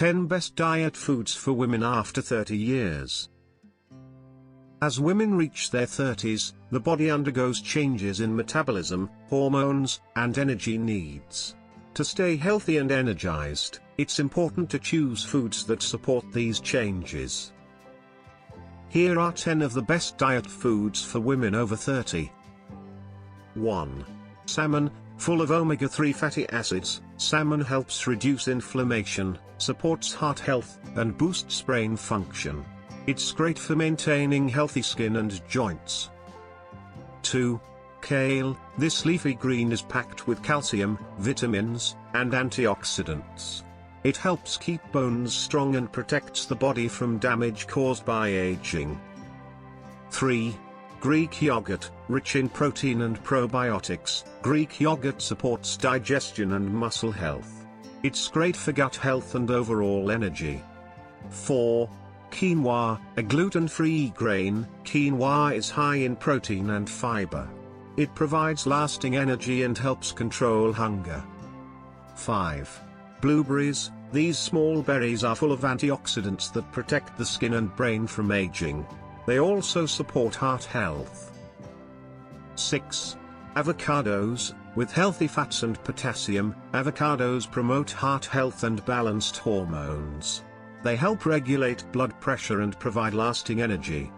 10 Best Diet Foods for Women After 30 Years. As women reach their 30s, the body undergoes changes in metabolism, hormones, and energy needs. To stay healthy and energized, it's important to choose foods that support these changes. Here are 10 of the best diet foods for women over 30. 1. Salmon. Full of omega-3 fatty acids, salmon helps reduce inflammation, supports heart health, and boosts brain function. It's great for maintaining healthy skin and joints. 2. Kale. This leafy green is packed with calcium, vitamins, and antioxidants. It helps keep bones strong and protects the body from damage caused by aging. 3. Greek yogurt. Rich in protein and probiotics, Greek yogurt supports digestion and muscle health. It's great for gut health and overall energy. 4. Quinoa. A gluten-free grain, quinoa is high in protein and fiber. It provides lasting energy and helps control hunger. 5. Blueberries. These small berries are full of antioxidants that protect the skin and brain from aging. They also support heart health. 6. Avocados. With healthy fats and potassium, avocados promote heart health and balanced hormones. They help regulate blood pressure and provide lasting energy.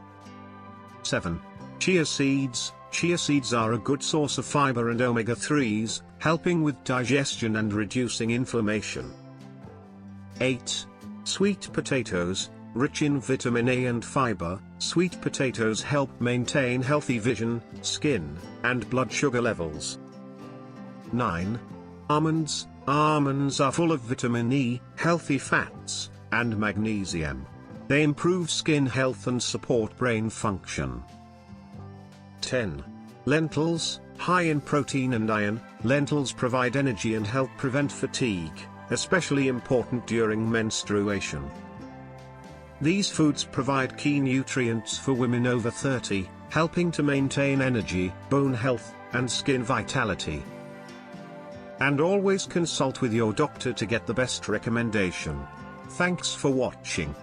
7. Chia seeds. Chia seeds are a good source of fiber and omega-3s, helping with digestion and reducing inflammation. 8. Sweet potatoes. Rich in vitamin A and fiber, sweet potatoes help maintain healthy vision, skin, and blood sugar levels. 9. Almonds. Almonds are full of vitamin E, healthy fats, and magnesium. They improve skin health and support brain function. 10. Lentils. High in protein and iron, lentils provide energy and help prevent fatigue, especially important during menstruation. These foods provide key nutrients for women over 30, helping to maintain energy, bone health, and skin vitality. And always consult with your doctor to get the best recommendation. Thanks for watching.